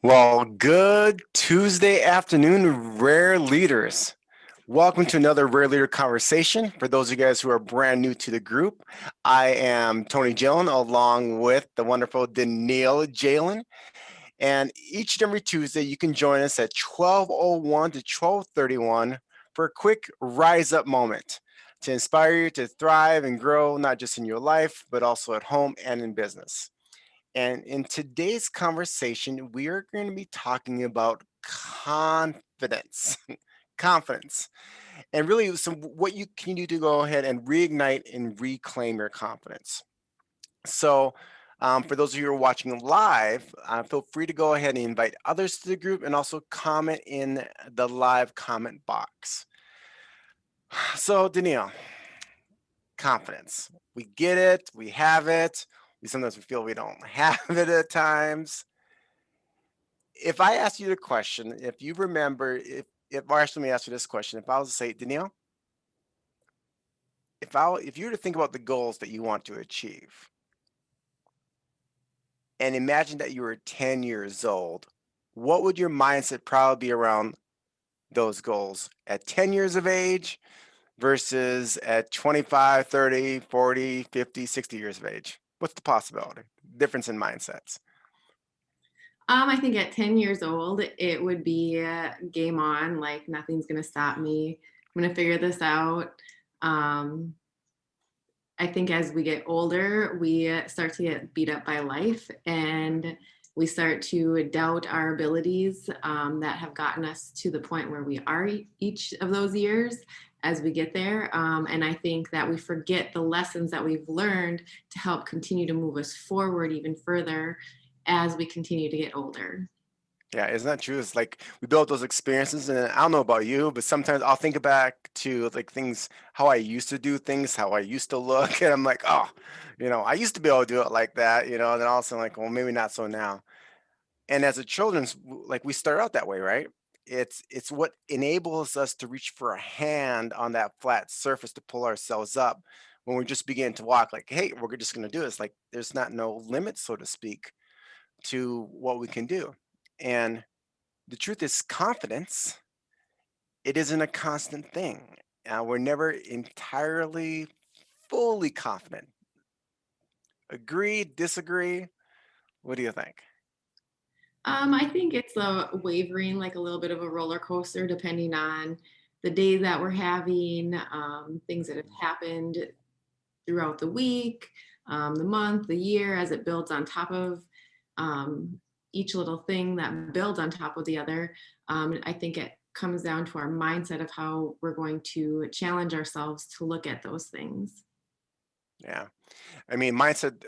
Well, good Tuesday afternoon, rare leaders. Welcome to another Rare Leader Conversation. For those of you guys who are brand new to the group, I am Tony Jalen along with the wonderful Danielle Jalen. And each and every Tuesday, you can join us at 12:01 to 12:31 for a quick rise up moment to inspire you to thrive and grow, not just in your life, but also at home and in business. And in today's conversation, we are going to be talking about confidence. Confidence. And really, some what you can do to go ahead and reignite and reclaim your confidence. So, for those of you who are watching live, feel free to go ahead and invite others to the group and also comment in the live comment box. So, Danielle, confidence. We get it, we have it. We sometimes we feel we don't have it at times. If I ask you the question, if you remember, if or actually let me ask you this question, if I was to say, Danielle, if you were to think about the goals that you want to achieve, and imagine that you were 10 years old, what would your mindset probably be around those goals at 10 years of age versus at 25, 30, 40, 50, 60 years of age? What's the possibility? Difference in mindsets. I think at 10 years old, it would be game on, like nothing's going to stop me. I'm going to figure this out. Um, I think as we get older, we start to get beat up by life and we start to doubt our abilities that have gotten us to the point where we are each of those years as we get there. And I think that we forget the lessons that we've learned to help continue to move us forward even further as we continue to get older. Yeah, isn't that true? It's like we build those experiences, and I don't know about you, but sometimes I'll think back to like things, how I used to do things, how I used to look, and I'm like, oh, I used to be able to do it like that, and then all of a sudden, like, well, maybe not so now. And as a children's, like we start out that way, right? It's what enables us to reach for a hand on that flat surface to pull ourselves up when we just begin to walk. Like, hey, we're just going to do this. Like, there's not no limit, so to speak, to what we can do. And the truth is, confidence, it isn't a constant thing. We're never entirely fully confident. Agree, disagree? What do you think? I think it's a wavering, like a little bit of a roller coaster, depending on the day that we're having, things that have happened throughout the week, the month, the year, as it builds on top of um, each little thing that builds on top of the other. I think it comes down to our mindset of how we're going to challenge ourselves to look at those things. Yeah. I mean, mindset,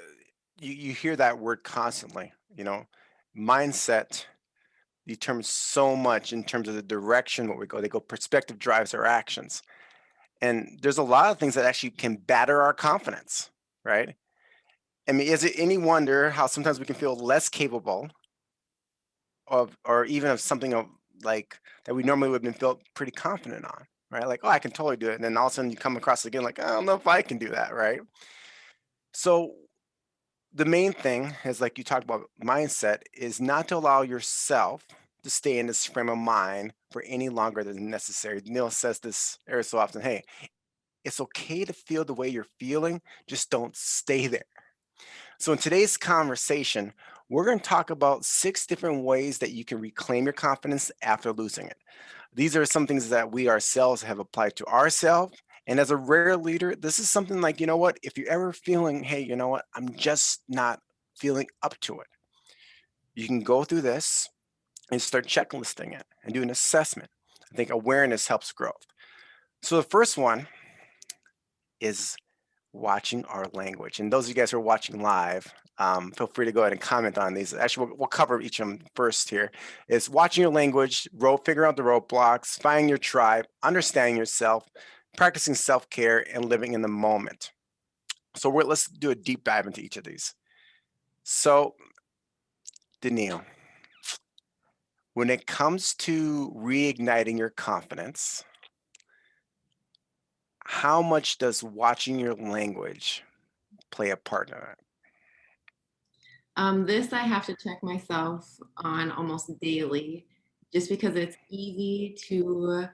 you hear that word constantly. Mindset determines so much in terms of the direction where we go. They go, perspective drives our actions. And there's a lot of things that actually can batter our confidence, right? I mean, is it any wonder how sometimes we can feel less capable of, or even of something of like that we normally would have been felt pretty confident on, right? Like, oh, I can totally do it. And then all of a sudden you come across it again, like, I don't know if I can do that, right? So the main thing is like you talked about mindset is not to allow yourself to stay in this frame of mind for any longer than necessary. Neil says this every so often, hey, it's okay to feel the way you're feeling, just don't stay there. So in today's conversation, we're going to talk about 6 different ways that you can reclaim your confidence after losing it. These are some things that we ourselves have applied to ourselves. And as a rare leader, this is something like, you know what, if you're ever feeling, hey, you know what, I'm just not feeling up to it, you can go through this and start checklisting it and do an assessment. I think awareness helps growth. So the first one is watching our language. And those of you guys who are watching live, feel free to go ahead and comment on these. Actually, we'll cover each of them first here. Is watching your language, figure out the roadblocks, finding your tribe, understanding yourself, practicing self-care, and living in the moment. So let's do a deep dive into each of these. So, Danielle, when it comes to reigniting your confidence, how much does watching your language play a part in it? This I have to check myself on almost daily, just because it's easy to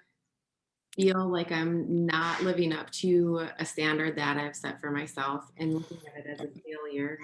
feel like I'm not living up to a standard that I've set for myself and looking at it as a failure.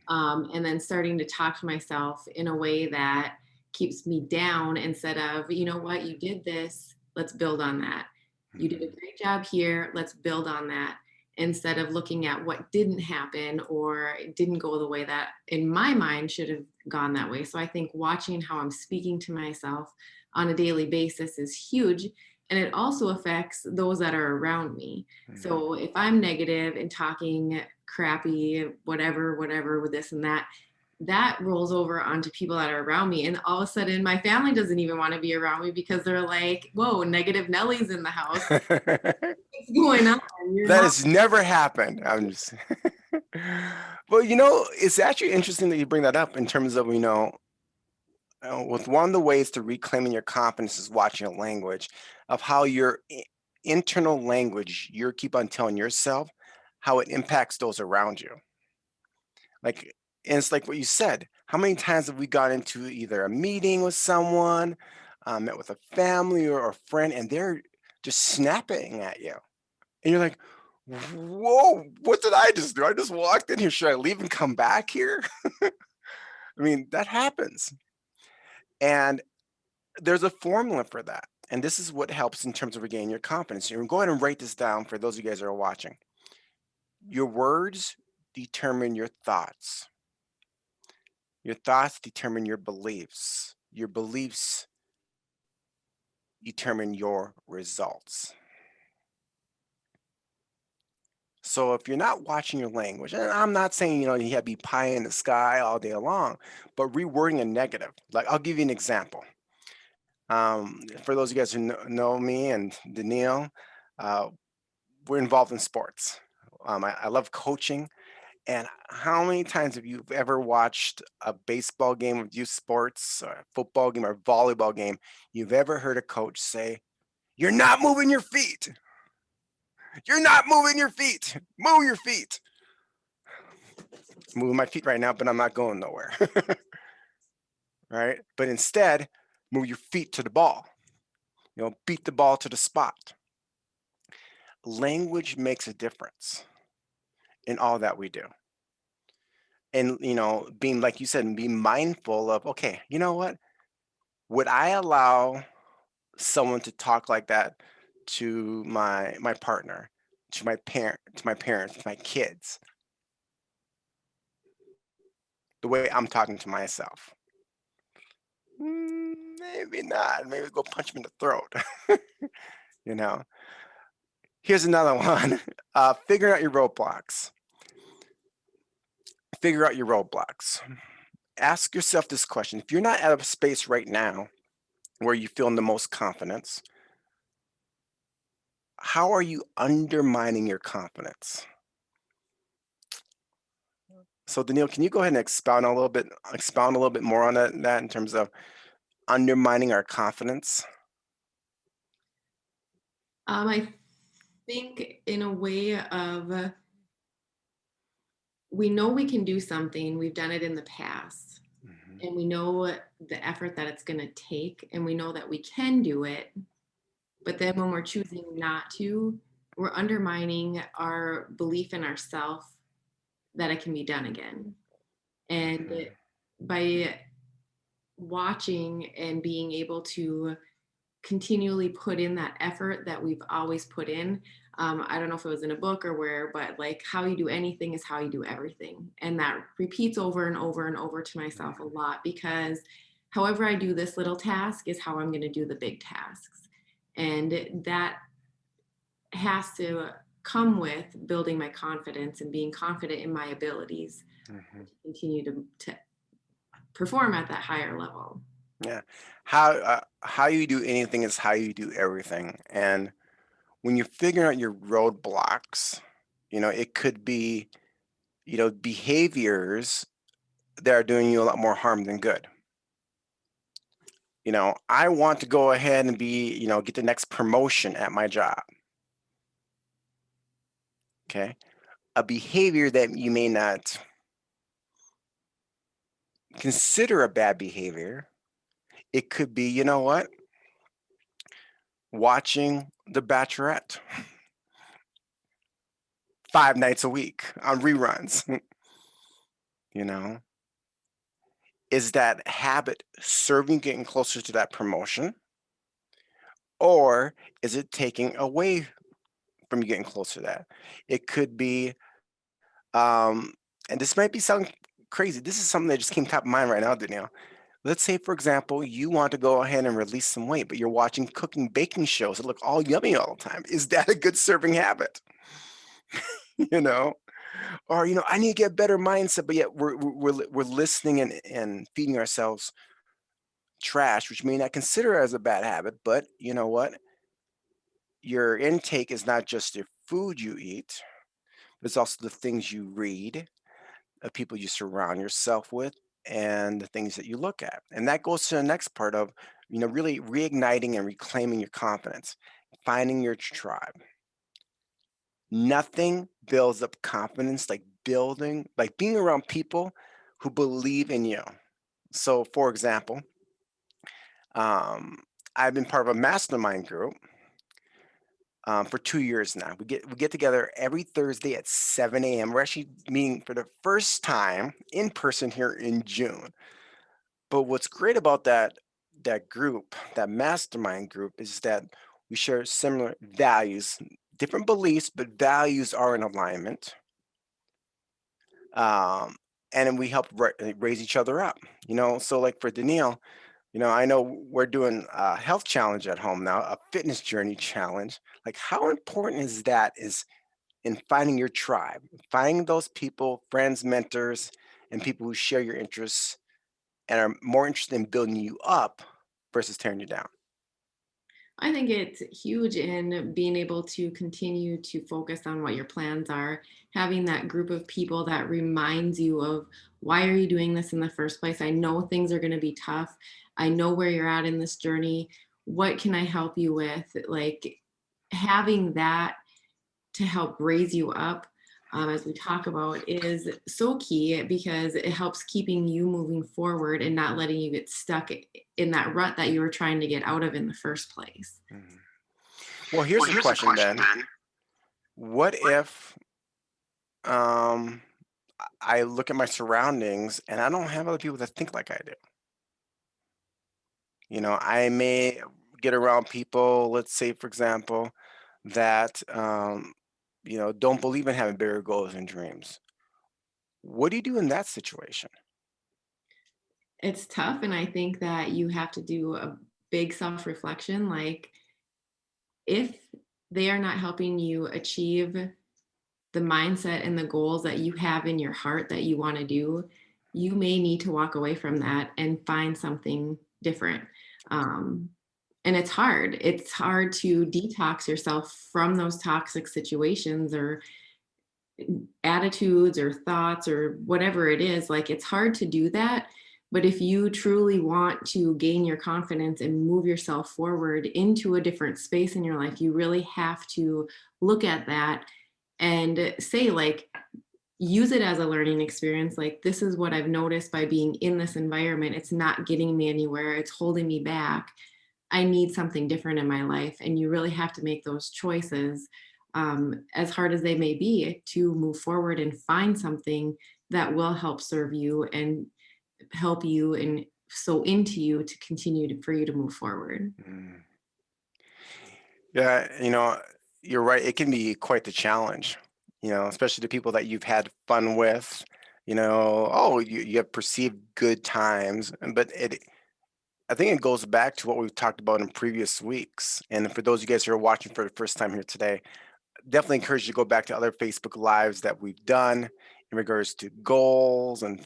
And then starting to talk to myself in a way that keeps me down instead of, you know what, you did this, let's build on that. You did a great job here, let's build on that. Instead of looking at what didn't happen or it didn't go the way that in my mind should have gone that way. So I think watching how I'm speaking to myself on a daily basis is huge. And it also affects those that are around me. So if I'm negative and talking crappy, whatever with this and that, that rolls over onto people that are around me. And all of a sudden, my family doesn't even want to be around me because they're like, whoa, negative Nellie's in the house. What's going on? You're That not. has never happened. I'm just well, you know, it's actually interesting that you bring that up in terms of, with one of the ways to reclaiming your confidence is watching a language of how your internal language you keep on telling yourself, how it impacts those around you. Like, and it's like what you said. How many times have we gone into either a meeting with someone, met with a family or a friend, and they're just snapping at you, and you're like, "Whoa, what did I just do? I just walked in here. Should I leave and come back here?" I mean, that happens, and there's a formula for that. And this is what helps in terms of regaining your confidence. You go ahead and write this down for those of you guys that are watching. Your words determine your thoughts. Your thoughts determine your beliefs. Your beliefs determine your results. So if you're not watching your language, and I'm not saying, you have to be pie in the sky all day long, but rewording a negative. Like, I'll give you an example. For those of you guys who know me and Daniil, uh, we're involved in sports. I love coaching. And how many times have you ever watched a baseball game of youth sports, or a football game, or volleyball game? You've ever heard a coach say, "You're not moving your feet. You're not moving your feet. Move your feet." I'm moving my feet right now, but I'm not going nowhere. Right? But instead, move your feet to the ball. Beat the ball to the spot. Language makes a difference in all that we do. And, being, like you said, being mindful of, okay, you know what? Would I allow someone to talk like that to my partner, to my parents, to my kids, the way I'm talking to myself? Maybe not. Maybe go punch me in the throat. you know. Here's another one. Figuring out your roadblocks. Figure out your roadblocks. Ask yourself this question. If you're not at a space right now where you feel the most confidence, how are you undermining your confidence? So Daniil, can you go ahead and expound a little bit more on that in terms of undermining our confidence? I think in a way of we know we can do something, we've done it in the past, Mhm. and we know the effort that it's going to take, and we know that we can do it. But then when we're choosing not to, we're undermining our belief in ourselves that it can be done again. And Mhm. by watching and being able to continually put in that effort that we've always put in. I don't know if it was in a book or where, but like how you do anything is how you do everything. And that repeats over and over and over to myself a lot because however I do this little task is how I'm going to do the big tasks. And that has to come with building my confidence and being confident in my abilities Mhm. to continue to perform at that higher level. Yeah. How you do anything is how you do everything. And when you're figuring out your roadblocks, it could be, behaviors that are doing you a lot more harm than good. I want to go ahead and get the next promotion at my job. Okay. A behavior that you may not consider a bad behavior. It could be, you know what, watching The Bachelorette 5 nights a week on reruns. You know, is that habit serving getting closer to that promotion, or is it taking away from you getting closer to that? It could be, um, and this might be sound crazy. This is something that just came top of mind right now, Danielle. Let's say, for example, you want to go ahead and release some weight, but you're watching cooking, baking shows that look all yummy all the time. Is that a good serving habit? You know, or I need to get a better mindset, but yet we're listening and feeding ourselves trash, which may not consider as a bad habit, but you know what? Your intake is not just the food you eat, but it's also the things you read, the people you surround yourself with, and the things that you look at. And that goes to the next part of, really reigniting and reclaiming your confidence, finding your tribe. Nothing builds up confidence like being around people who believe in you. So, for example, um, I've been part of a mastermind group for 2 years now. We get together every Thursday at 7 a.m. We're actually meeting for the first time in person here in June. But what's great about that group, that mastermind group, is that we share similar values, different beliefs, but values are in alignment. Um, and then we help raise each other up. So like for Danielle, I know we're doing a health challenge at home now, a fitness journey challenge. Like, how important is that? Is in finding your tribe, finding those people, friends, mentors, and people who share your interests and are more interested in building you up versus tearing you down. I think it's huge in being able to continue to focus on what your plans are. Having that group of people that reminds you of why are you doing this in the first place? I know things are going to be tough. I know where you're at in this journey. What can I help you with? Like having that to help raise you up, as we talk about, is so key because it helps keeping you moving forward and not letting you get stuck in that rut that you were trying to get out of in the first place. Mhm. Well, here's the question then. What if um, I look at my surroundings and I don't have other people that think like I do? I may get around people, let's say, for example, that don't believe in having bigger goals and dreams. What do you do in that situation? It's tough, and I think that you have to do a big self-reflection, like, if they are not helping you achieve the mindset and the goals that you have in your heart that you wanna do, you may need to walk away from that and find something different. Um, and it's hard. It's hard to detox yourself from those toxic situations or attitudes or thoughts or whatever it is. Like, it's hard to do that. But if you truly want to gain your confidence and move yourself forward into a different space in your life, you really have to look at that and say, like, use it as a learning experience. Like, this is what I've noticed by being in this environment. It's not getting me anywhere, it's holding me back. I need something different in my life. And you really have to make those choices, as hard as they may be, to move forward and find something that will help serve you and help you and so into you to continue for you to move forward. Mm. Yeah, you're right. It can be quite the challenge, especially the people that you've had fun with. Oh, you have perceived good times, but I think it goes back to what we've talked about in previous weeks. And for those of you guys who are watching for the first time here today, definitely encourage you to go back to other Facebook Lives that we've done in regards to goals and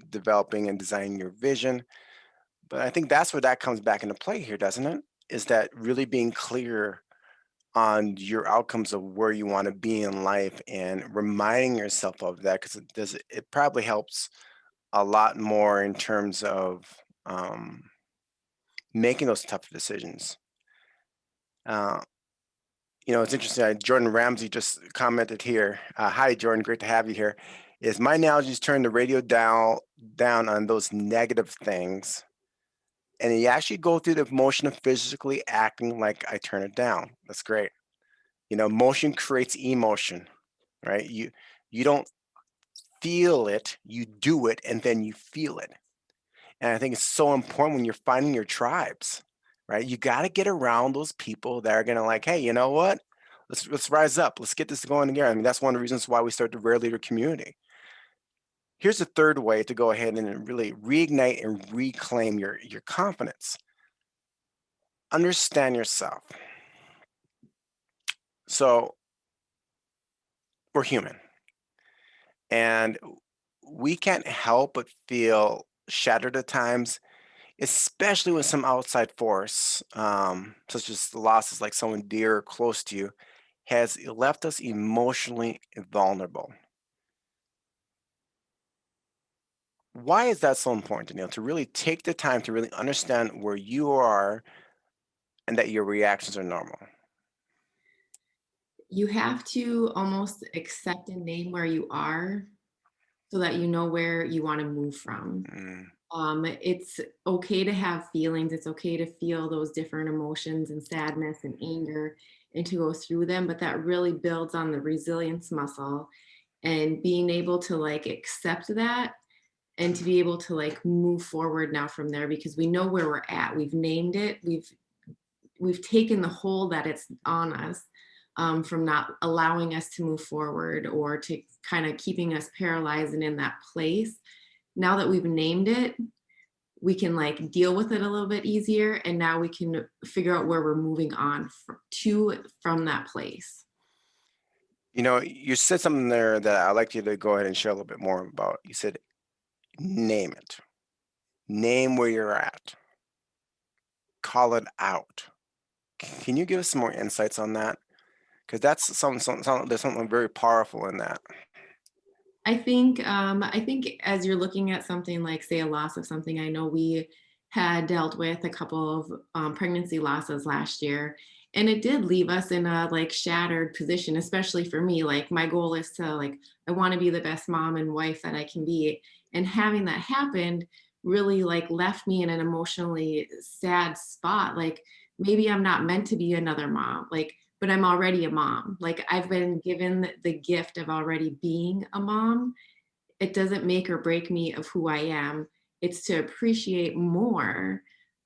developing and designing your vision. But I think that's where that comes back into play here, doesn't it? Is that really being clear on your outcomes of where you want to be in life and reminding yourself of that, because it probably helps a lot more in terms of um, making those tough decisions. Uh, it's interesting. Jordan Ramsey just commented here. Hi, Jordan. Great to have you here. is my analogy is turn the radio down on those negative things, and you actually go through the motion of physically acting like I turn it down. That's great. Motion creates emotion, right? You don't feel it, you do it, and then you feel it. And I think it's so important when you're finding your tribes, right? You got to get around those people that are gonna like, hey, you know what? Let's rise up. Let's get this going again. I mean, that's one of the reasons why we started the Rare Leader community. Here's the third way to go ahead and really reignite and reclaim your confidence. Understand yourself. So we're human, and we can't help but feel shattered at times, especially when some outside force, such as the losses like someone dear or close to you, has left us emotionally vulnerable. Why is that so important, Danielle? To really take the time to really understand where you are and that your reactions are normal. You have to almost accept and name where you are so that you know where you want to move from. Mm. It's okay to have feelings. It's okay to feel those different emotions and sadness and anger and to go through them, but that really builds on the resilience muscle and being able to like accept that and to be able to like move forward now from there because we know where we're at. We've named it. We've taken the hold that it's on us from not allowing us to move forward or to kind of keeping us paralyzed and in that place. Now that we've named it, we can like deal with it a little bit easier, and now we can figure out where we're moving on to from that place. You said something there that I'd like you to go ahead and share a little bit more about. You said, name it. Name where you're at. Call it out. Can you give us some more insights on that? Because that's there's something very powerful in that. I think as you're looking at something like say a loss of something, I know we had dealt with a couple of pregnancy losses last year, and it did leave us in a like shattered position, especially for me. Like my goal is to like I want to be the best mom and wife that I can be, and having that happened really like left me in an emotionally sad spot. Like maybe I'm not meant to be another mom. Like but I'm already a mom. Like I've been given the gift of already being a mom. It doesn't make or break me of who I am. It's to appreciate more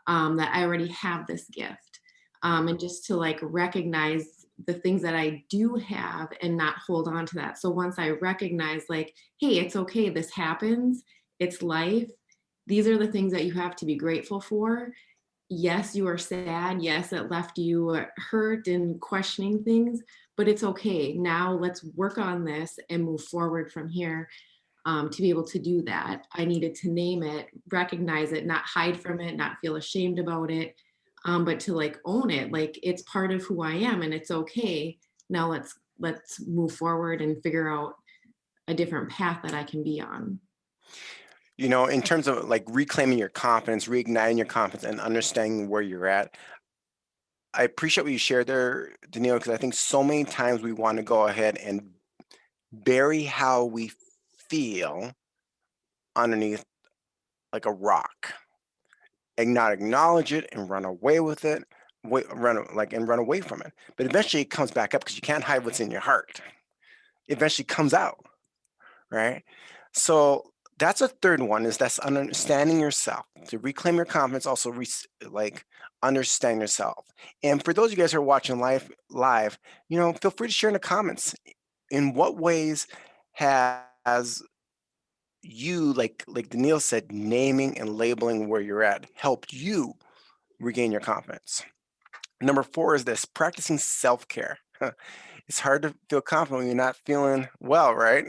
that I already have this gift. And just to like recognize the things that I do have and not hold on to that. So once I recognize, like, hey, it's okay, this happens, it's life. These are the things that you have to be grateful for. Yes, you are sad. Yes, it left you hurt and questioning things, but it's okay. Now let's work on this and move forward from here. To be able to do that, I needed to name it, recognize it, not hide from it, not feel ashamed about it, but to like own it. Like it's part of who I am, and it's okay. Now let's move forward and figure out a different path that I can be on. In terms of like reclaiming your confidence, reigniting your confidence, and understanding where you're at, I appreciate what you shared there, Danielle, because I think so many times we want to go ahead and bury how we feel underneath like a rock and not acknowledge it and run away with it, run away from it. But eventually it comes back up because you can't hide what's in your heart. It eventually comes out, right? So that's a third one is that's understanding yourself. To reclaim your confidence, also like understand yourself. And for those of you guys who are watching live, feel free to share in the comments. In what ways has you, like Danielle said, naming and labeling where you're at helped you regain your confidence? Number four is this: practicing self-care. It's hard to feel confident when you're not feeling well, right?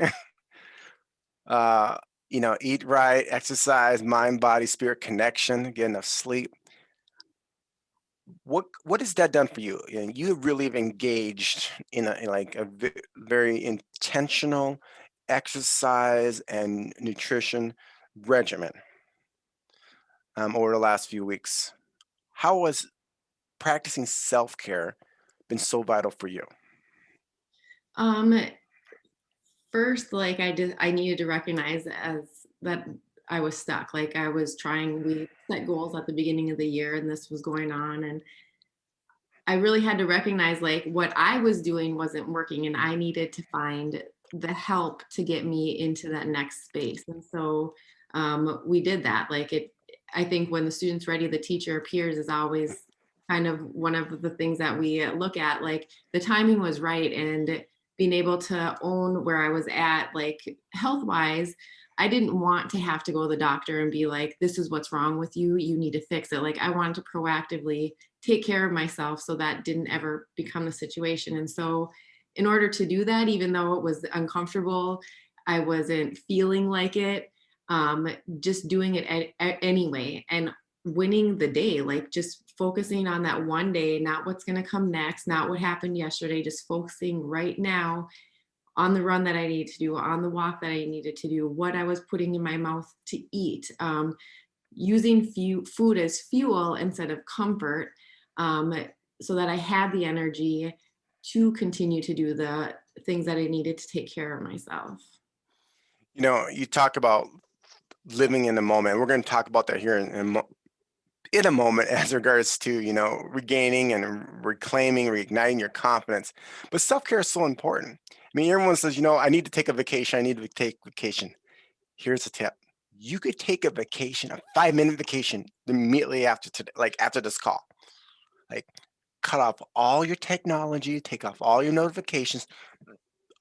uh, eat right, exercise, mind, body, spirit connection, get enough sleep. What has that done for you? You really have engaged in a very intentional exercise and nutrition regimen over the last few weeks. How has practicing self-care been so vital for you? Um, first, like I needed to recognize as that I was stuck. Like I was trying, we set goals at the beginning of the year and this was going on. And I really had to recognize like what I was doing wasn't working and I needed to find the help to get me into that next space. And so we did that. Like I think when the student's ready, the teacher appears is always kind of one of the things that we look at. Like the timing was right and being able to own where I was at, like health wise. I didn't want to have to go to the doctor and be like, this is what's wrong with you. You need to fix it. Like I wanted to proactively take care of myself so that didn't ever become the situation. And so, in order to do that, even though it was uncomfortable, I wasn't feeling like it, just doing it anyway and winning the day, like just focusing on that one day, not what's going to come next, not what happened yesterday, just focusing right now on the run that I needed to do, on the walk that I needed to do, what I was putting in my mouth to eat, using food as fuel instead of comfort, um, so that I had the energy to continue to do the things that I needed to take care of myself. You talk about living in the moment. We're going to talk about that here in a moment as regards to, regaining and reclaiming, reigniting your confidence. But self-care is so important. I mean, everyone says, I need to take a vacation. I need to take vacation. Here's a tip. You could take a vacation, a 5-minute vacation immediately after today, like after this call. Like cut off all your technology, take off all your notifications,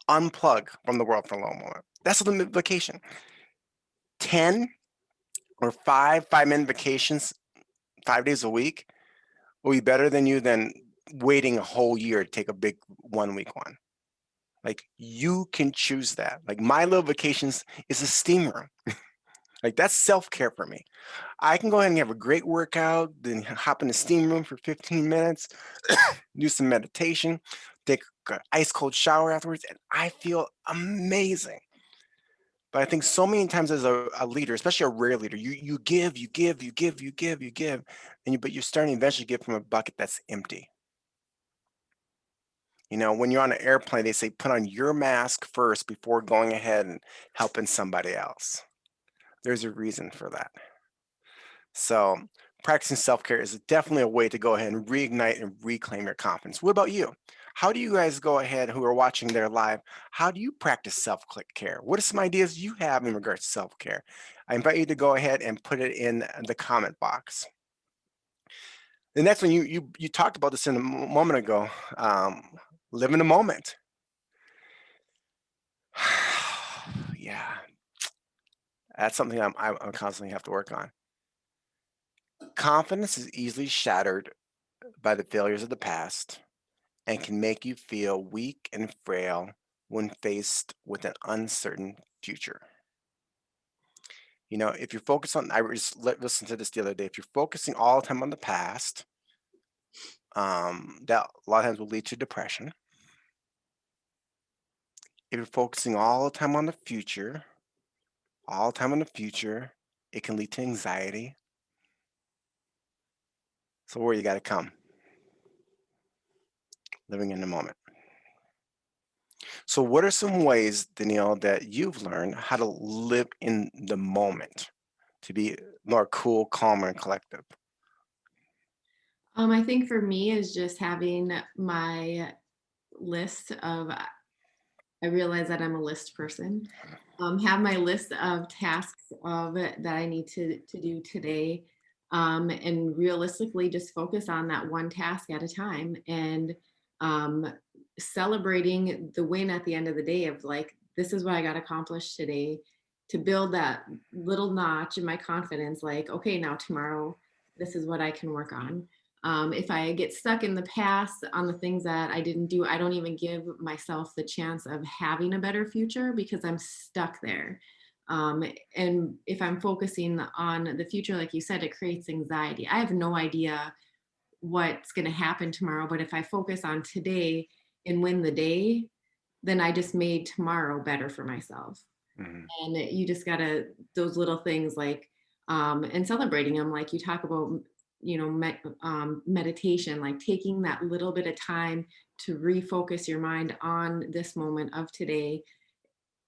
unplug from the world for a little moment. That's a vacation. 10 or 5-minute vacations 5 days a week will be better than waiting a whole year to take a big 1 week one. Like you can choose that. Like my little vacations is a steam room. Like that's self-care for me. I can go ahead and have a great workout, then hop in the steam room for 15 minutes, do some meditation, take an ice cold shower afterwards, and I feel amazing. But I think so many times as a leader, especially a rare leader, you give, you give, you give, you give, you give, but you're starting to eventually give from a bucket that's empty. When you're on an airplane, they say put on your mask first before going ahead and helping somebody else. There's a reason for that. So practicing self-care is definitely a way to go ahead and reignite and reclaim your confidence. What about you? How do you guys go ahead who are watching there live? How do you practice self-care? What are some ideas you have in regards to self-care? I invite you to go ahead and put it in the comment box. The next one, you talked about this in a moment ago. Live in the moment. Yeah, that's something I'm constantly have to work on. Confidence is easily shattered by the failures of the past and can make you feel weak and frail when faced with an uncertain future. If you're focused on, I just listened to this the other day. If you're focusing all the time on the past, that a lot of times will lead to depression. If you're focusing all the time on the future, it can lead to anxiety. So where you got to come, living in the moment. So what are some ways, Danielle, that you've learned how to live in the moment to be more cool, calm, and collective? I think for me is just having my list of, I realize that I'm a list person. Have my list of tasks of it that I need to do today, and realistically just focus on that one task at a time and um, celebrating the win at the end of the day of like this is what I got accomplished today to build that little notch in my confidence. Like okay, now tomorrow this is what I can work on. If I get stuck in the past on the things that I didn't do, I don't even give myself the chance of having a better future because I'm stuck there. And if I'm focusing on the future, like you said, it creates anxiety. I have no idea what's going to happen tomorrow, but if I focus on today and win the day, then I just made tomorrow better for myself. Mhm. And you just gotta those little things like and celebrating them like you talk about meditation, like taking that little bit of time to refocus your mind on this moment of today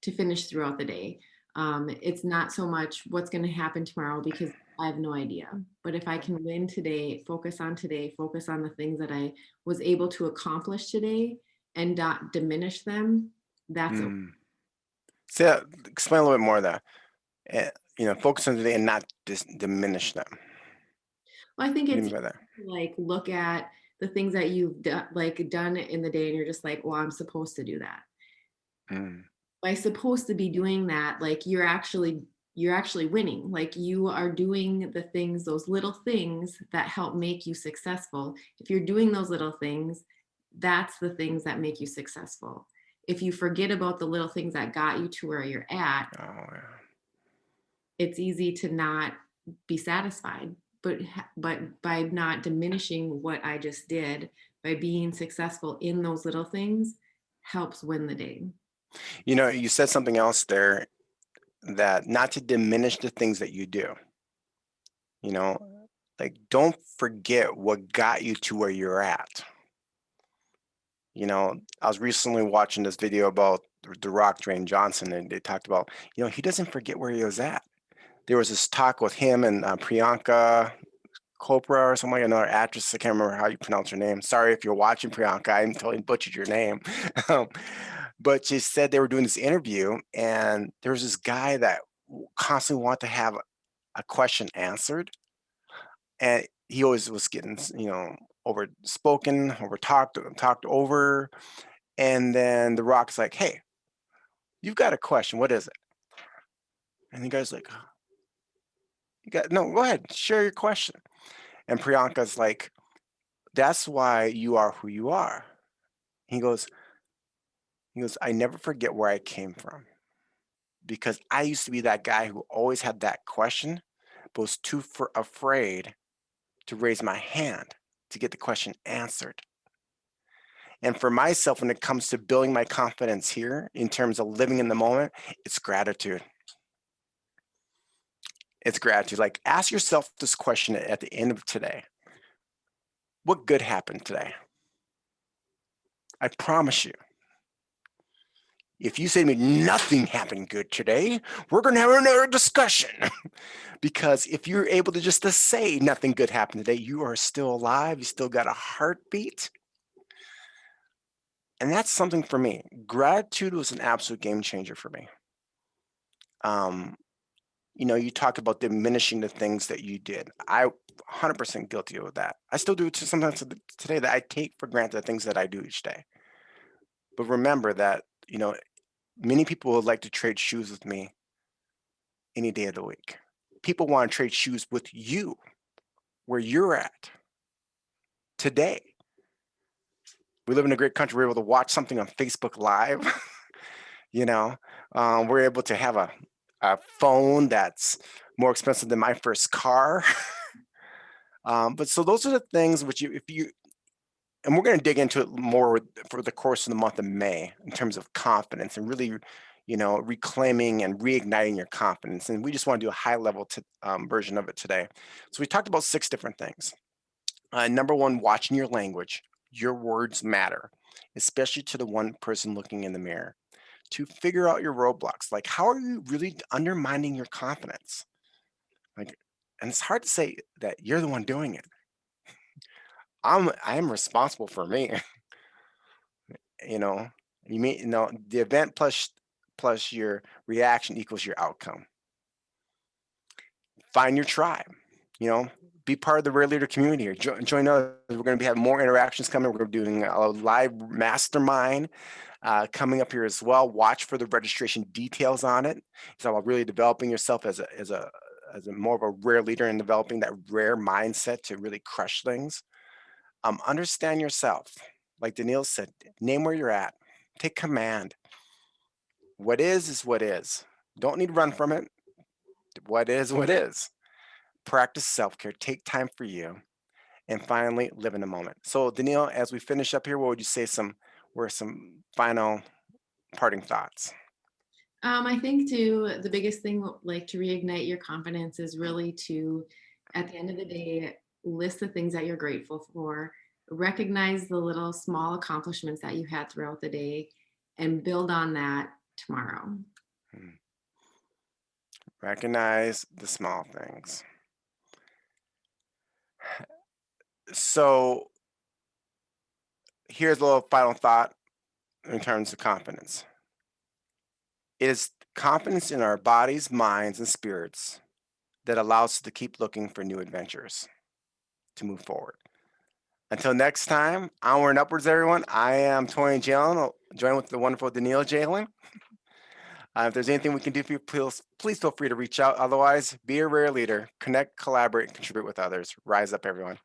to finish throughout the day. It's not so much what's going to happen tomorrow because I have no idea. But if I can win today, focus on the things that I was able to accomplish today and not diminish them, that's okay. Mm. So, yeah, explain a little bit more of that. Focus on today and not diminish them. Well, I think What do you it's mean by that? like look at the things that you've done in the day and you're just like, well, I'm supposed to do that. Mm. By supposed to be doing that, like you're actually winning. Like you are doing the things, those little things that help make you successful. If you're doing those little things, that's the things that make you successful. If you forget about the little things that got you to where you're at, Oh, yeah. it's easy to not be satisfied. But by not diminishing what I just did, by being successful in those little things, helps win the day. You said something else there, that not to diminish the things that you do. You know, like, don't forget what got you to where you're at. I was recently watching this video about The Rock, Dwayne Johnson, and they talked about, he doesn't forget where he was at. There was this talk with him and Priyanka Chopra or something, like another actress. I can't remember how you pronounce her name. Sorry if you're watching, Priyanka. I totally butchered your name. Um, but she said they were doing this interview, and there was this guy that constantly wanted to have a question answered, and he always was getting, over spoken, over talked over. And then The Rock's like, "Hey, you've got a question. What is it?" And the guy's like, "You got no. Go ahead, share your question." And Priyanka's like, "That's why you are who you are." He goes, "I never forget where I came from, because I used to be that guy who always had that question, but was afraid to raise my hand to get the question answered." And for myself, when it comes to building my confidence here in terms of living in the moment, it's gratitude. It's gratitude. Like, ask yourself this question at the end of today: what good happened today? I promise you, if you say to me, nothing happened good today, we're going to have another discussion. Because if you're able to say nothing good happened today, you are still alive. You still got a heartbeat. And that's something for me. Gratitude was an absolute game changer for me. Um, you talk about diminishing the things that you did. I 100% guilty of that. I still do it sometimes today, that I take for granted the things that I do each day. But remember that, many people would like to trade shoes with me any day of the week. People want to trade shoes with you where you're at today. We live in a great country. We're able to watch something on Facebook Live. you know, we're able to have a phone that's more expensive than my first car. But so those are the things which and we're going to dig into it more for the course of the month of May in terms of confidence and really, reclaiming and reigniting your confidence. And we just want to do a high level version of it today. So we talked about 6 different things. Number 1, watching your language. Your words matter, especially to the one person looking in the mirror. To figure out your roadblocks, like, how are you really undermining your confidence? Like, and it's hard to say that you're the one doing it. I am responsible for me. you know the event plus your reaction equals your outcome. Find your tribe. you know be part of the Rare Leader community, or join us. We're going to have more interactions coming. We're going to be doing a live mastermind coming up here as well. Watch for the registration details on it. It's all about really developing yourself as a more of a rare leader, and developing that rare mindset to really crush things. Understand yourself. Like Danielle said, name where you're at. Take command. What is what is. Don't need to run from it. What is what is. Practice self-care. Take time for you. And finally, live in the moment. So, Danielle, as we finish up here, what would you say were some final parting thoughts? I think the biggest thing like to reignite your confidence is really to, at the end of the day, list the things that you're grateful for, recognize the little small accomplishments that you had throughout the day, and build on that tomorrow. Hmm. Recognize the small things. So here's a little final thought in terms of confidence. It is confidence in our bodies, minds, and spirits that allows us to keep looking for new adventures to move forward. Until next time, onward and upwards, everyone. I am Tony Jalen, joined with the wonderful Daniil Jalen. If there's anything we can do for you, please feel free to reach out. Otherwise, be a rare leader, connect, collaborate, and contribute with others. Rise up, everyone.